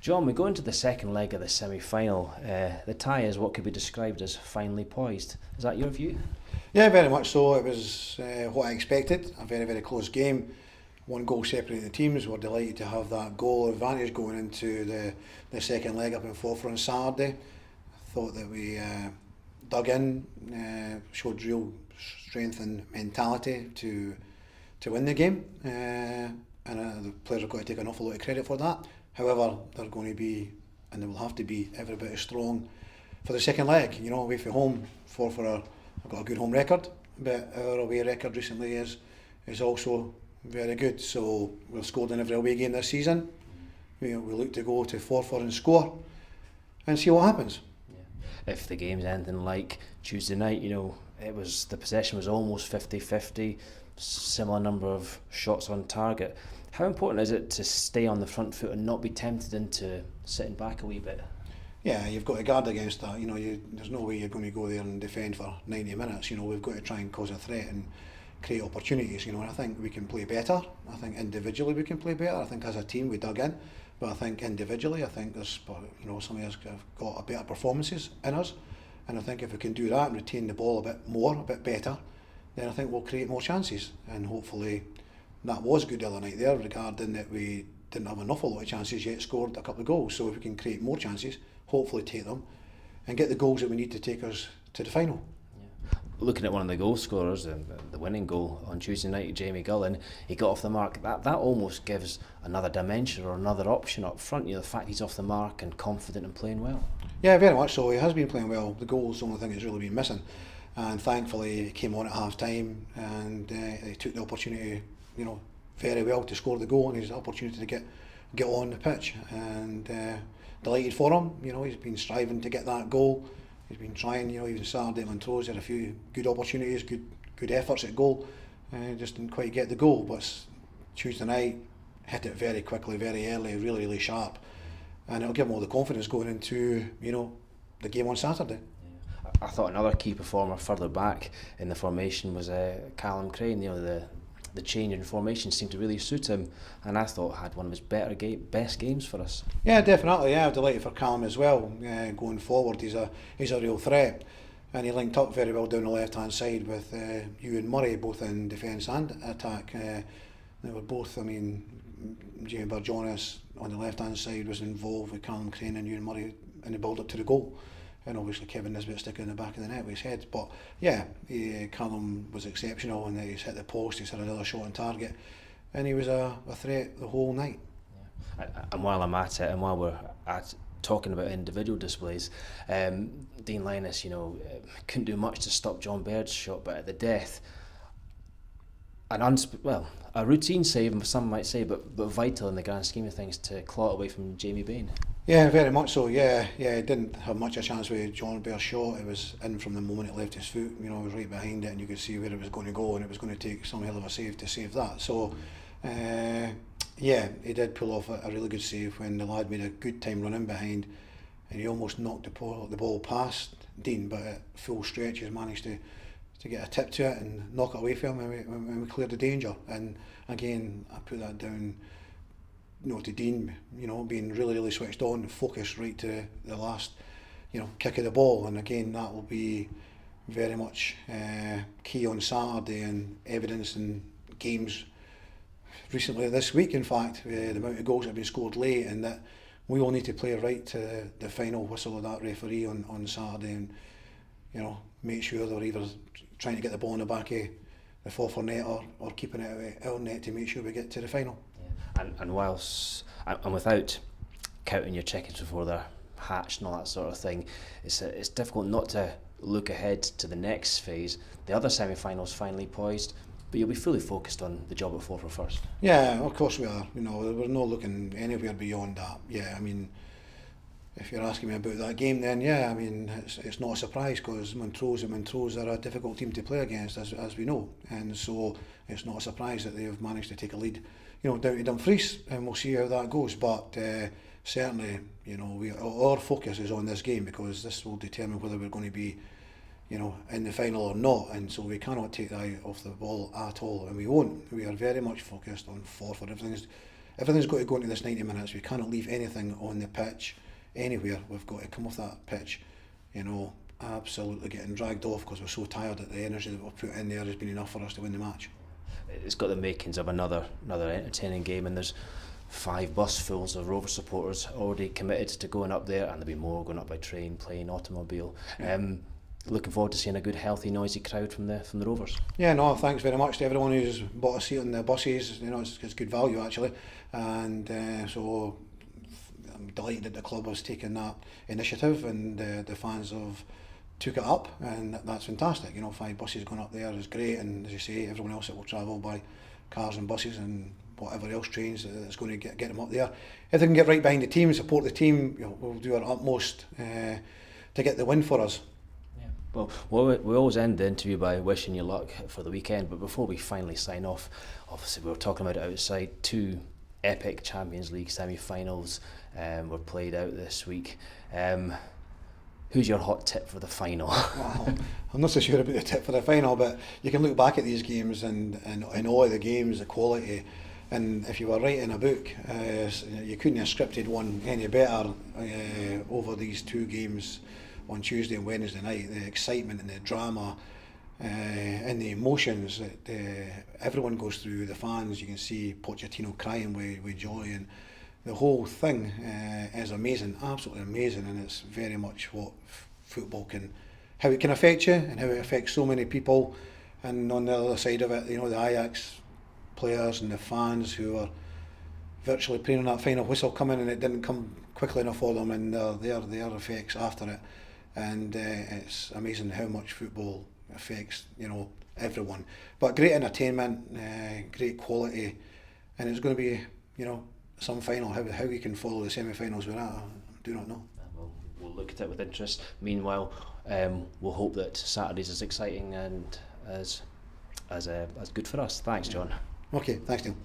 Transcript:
John, we go into the second leg of the semi-final. The tie is what could be described as finely poised. Is that your view? Yeah, very much so. It was what I expected, a very, very close game. One goal separated the teams. We're delighted to have that goal advantage going into the second leg up in Forfar on Saturday. I thought that we dug in, showed real strength and mentality to win the game, and the players have got to take an awful lot of credit for that. However, they're going to be, and they will have to be, every bit as strong for the second leg. You know, away from home, Forfar have got a good home record, but our away record recently is also very good. So we've scored in every away game this season. We look to go to Forfar and score and see what happens. Yeah. If the game's anything like Tuesday night, the possession was almost 50-50, similar number of shots on target. How important is it to stay on the front foot and not be tempted into sitting back a wee bit? Yeah, you've got to guard against that. There's no way you're going to go there and defend for 90 minutes. We've got to try and cause a threat and create opportunities. And I think we can play better. I think individually we can play better. I think as a team we dug in, but I think individually, I think there's some of us have got better performances in us. And I think if we can do that and retain the ball a bit better, then I think we'll create more chances. And hopefully that was good the other night there, regarding that we didn't have an awful lot of chances yet, scored a couple of goals. So if we can create more chances, hopefully take them and get the goals that we need to take us to the final. Yeah. Looking at one of the goal scorers, the winning goal on Tuesday night, John McGlynn, he got off the mark. That almost gives another dimension or another option up front. The fact he's off the mark and confident and playing well. Yeah, very much so. He has been playing well. The goal's the only thing he's really been missing. And thankfully he came on at half time and he took the opportunity, very well to score the goal, and his opportunity to get on the pitch. And delighted for him. He's been striving to get that goal. He's been trying. Even Saturday at Montrose had a few good opportunities, good efforts at goal. Just didn't quite get the goal. But Tuesday night, hit it very quickly, very early, really, really sharp, and it'll give him all the confidence going into the game on Saturday. I thought another key performer further back in the formation was Callum Crane. The change in formation seemed to really suit him, and I thought had one of his best games for us. Yeah, definitely. Yeah, I'm delighted for Callum as well. Going forward, he's a real threat, and he linked up very well down the left hand side with Ewan Murray, both in defence and attack. They were both. Jamie Burjonis on the left hand side was involved with Callum Crane and Ewan Murray in the build up to the goal. And obviously Kevin Nisbet sticking in the back of the net with his head. But yeah, Callum was exceptional, and he's hit the post, he's had another shot on target, and he was a threat the whole night. Yeah. And while I'm at it, and while we're talking about individual displays, Dean Linus, couldn't do much to stop John Baird's shot, but at the death, a routine save, some might say, but vital in the grand scheme of things to claw it away from Jamie Bain. Yeah, very much so. Yeah, he didn't have much of a chance with John Baird's shot. It was in from the moment it left his foot. It was right behind it, and you could see where it was going to go, and it was going to take some hell of a save to save that. So, he did pull off a really good save when the lad made a good time running behind, and he almost knocked the ball past Dean, but at full stretch he managed to get a tip to it and knock it away from him when we cleared the danger. And again, I put that down to Dean, being really, really switched on, focused right to the last, kick of the ball. And again, that will be very much key on Saturday, and evidence in games recently this week, in fact, the amount of goals that have been scored late, and that we all need to play right to the final whistle of that referee on Saturday, and make sure they're either trying to get the ball in the back of the Forfar net or keeping it out our net to make sure we get to the final. And without counting your chickens before they're hatched and all that sort of thing, it's difficult not to look ahead to the next phase. The other semi-finals finally poised, but you'll be fully focused on the job at Forfar first. Yeah, of course we are. We're not looking anywhere beyond that. Yeah, if you're asking me about that game, then yeah, it's not a surprise, because Montrose are a difficult team to play against, as we know, and so it's not a surprise that they've managed to take a lead, down to Dumfries, and we'll see how that goes. But certainly, our focus is on this game, because this will determine whether we're going to be, in the final or not, and so we cannot take the eye off the ball at all, and we won't. We are very much focused on Forfar. everything's got to go into this 90 minutes. We cannot leave anything on the pitch anywhere. We've got to come off that pitch, you know, absolutely getting dragged off because we're so tired that the energy that we've put in there has been enough for us to win the match. It's got the makings of another entertaining game, and there's 5 busfuls of Rover supporters already committed to going up there, and there'll be more going up by train, plane, automobile. Looking forward to seeing a good, healthy, noisy crowd from the Rovers. Yeah, no, thanks very much to everyone who's bought a seat on the buses. You know, it's good value actually, and so I'm delighted that the club has taken that initiative, and the fans have took it up, and that's fantastic. You know, 5 buses going up there is great, and as you say, everyone else that will travel by cars and buses and whatever else, trains, that's going to get them up there. If they can get right behind the team, support the team, you know, we'll do our utmost to get the win for us. Well, we always end the interview by wishing you luck for the weekend, but before we finally sign off, obviously we were talking about it outside, 2 epic Champions League semi-finals were played out this week. Who's your hot tip for the final? Well, I'm not so sure about the tip for the final, but you can look back at these games and all of the games, the quality, and if you were writing a book, you couldn't have scripted one any better over these 2 games on Tuesday and Wednesday night. The excitement and the drama and the emotions that everyone goes through, the fans, you can see Pochettino crying with joy, and the whole thing is amazing, absolutely amazing, and it's very much what football can, how it can affect you and how it affects so many people. And on the other side of it, you know, the Ajax players and the fans who are virtually praying on that final whistle coming, and it didn't come quickly enough for them, and their effects after it. And it's amazing how much football affects, you know, everyone. But great entertainment, great quality, and it's going to be, you know, some final. How we can follow the semi-finals we're at, I do not know. We'll look at it with interest. Meanwhile, we'll hope that Saturday's as exciting and as good for us. Thanks, John. Okay, thanks, Neil.